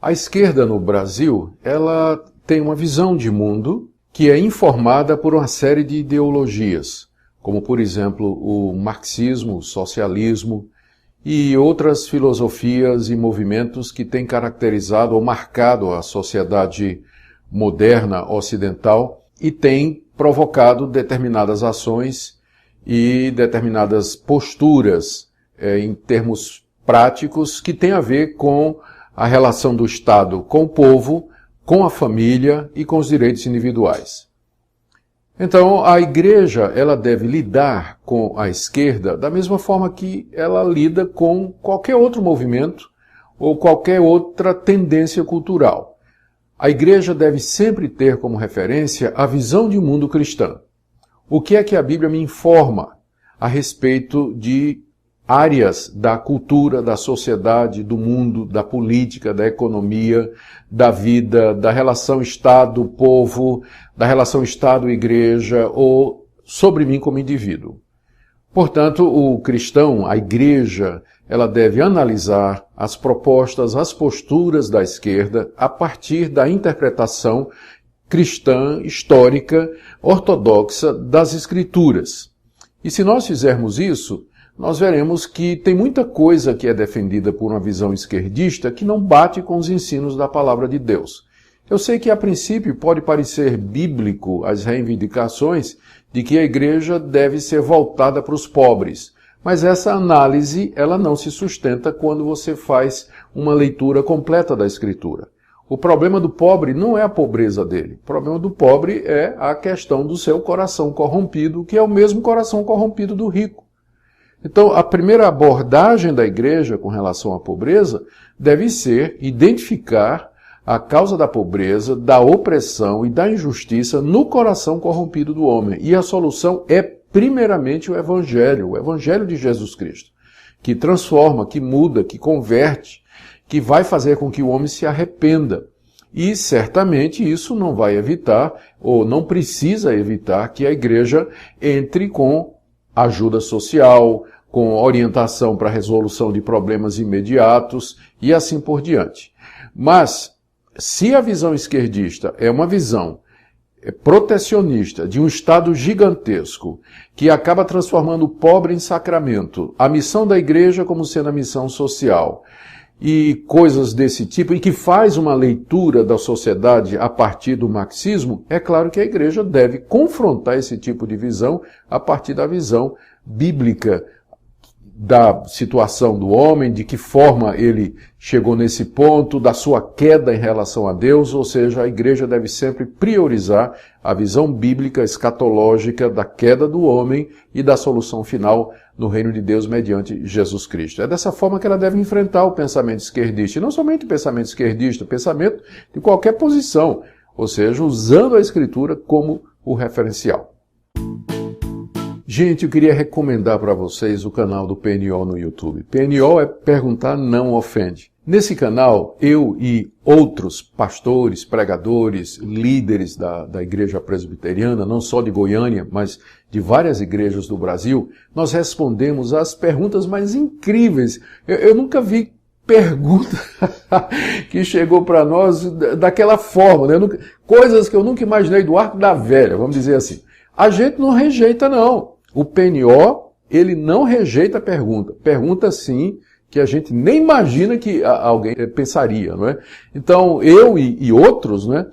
A esquerda no Brasil, ela tem uma visão de mundo que é informada por uma série de ideologias, como, por exemplo, o marxismo, o socialismo e outras filosofias e movimentos que têm caracterizado ou marcado a sociedade moderna ocidental e têm provocado determinadas ações e determinadas posturas em termos práticos que têm a ver com a relação do Estado com o povo, com a família e com os direitos individuais. Então, a igreja, ela deve lidar com a esquerda da mesma forma que ela lida com qualquer outro movimento ou qualquer outra tendência cultural. A igreja deve sempre ter como referência a visão de um mundo cristã. O que é que a Bíblia me informa a respeito de áreas da cultura, da sociedade, do mundo, da política, da economia, da vida, da relação Estado-povo, da relação Estado-igreja ou sobre mim como indivíduo. Portanto, o cristão, a igreja, ela deve analisar as propostas, as posturas da esquerda a partir da interpretação cristã, histórica, ortodoxa das Escrituras. E se nós fizermos isso, nós veremos que tem muita coisa que é defendida por uma visão esquerdista que não bate com os ensinos da palavra de Deus. Eu sei que a princípio pode parecer bíblico as reivindicações de que a igreja deve ser voltada para os pobres, mas essa análise ela não se sustenta quando você faz uma leitura completa da Escritura. O problema do pobre não é a pobreza dele. O problema do pobre é a questão do seu coração corrompido, que é o mesmo coração corrompido do rico. Então, a primeira abordagem da igreja com relação à pobreza deve ser identificar a causa da pobreza, da opressão e da injustiça no coração corrompido do homem. E a solução é, primeiramente, o Evangelho de Jesus Cristo, que transforma, que muda, que converte, que vai fazer com que o homem se arrependa. E, certamente, isso não vai evitar, ou não precisa evitar, que a igreja entre com ajuda social, com orientação para a resolução de problemas imediatos e assim por diante. Mas, se a visão esquerdista é uma visão protecionista de um Estado gigantesco que acaba transformando o pobre em sacramento, a missão da igreja como sendo a missão social e coisas desse tipo, e que faz uma leitura da sociedade a partir do marxismo, é claro que a igreja deve confrontar esse tipo de visão a partir da visão bíblica da situação do homem, de que forma ele chegou nesse ponto, da sua queda em relação a Deus, ou seja, a igreja deve sempre priorizar a visão bíblica escatológica da queda do homem e da solução final no reino de Deus mediante Jesus Cristo. É dessa forma que ela deve enfrentar o pensamento esquerdista, e não somente o pensamento esquerdista, o pensamento de qualquer posição, ou seja, usando a Escritura como o referencial. Gente, eu queria recomendar para vocês o canal do PNO no YouTube. PNO é Perguntar Não Ofende. Nesse canal, eu e outros pastores, pregadores, líderes da Igreja Presbiteriana, não só de Goiânia, mas de várias igrejas do Brasil, nós respondemos às perguntas mais incríveis. Eu nunca vi pergunta que chegou para nós daquela forma, né? Coisas que eu nunca imaginei do arco da velha, vamos dizer assim. A gente não rejeita, não. O PNO, ele não rejeita a pergunta. Pergunta, sim, que a gente nem imagina que alguém pensaria, não é? Então, eu e outros, né,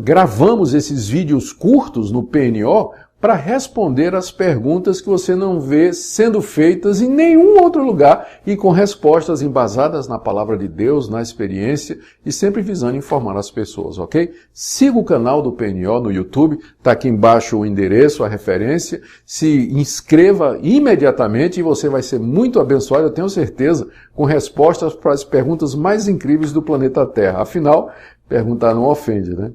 gravamos esses vídeos curtos no PNO para responder as perguntas que você não vê sendo feitas em nenhum outro lugar e com respostas embasadas na palavra de Deus, na experiência e sempre visando informar as pessoas, ok? Siga o canal do PNO no YouTube, está aqui embaixo o endereço, a referência, se inscreva imediatamente e você vai ser muito abençoado, eu tenho certeza, com respostas para as perguntas mais incríveis do planeta Terra. Afinal, perguntar não ofende, né?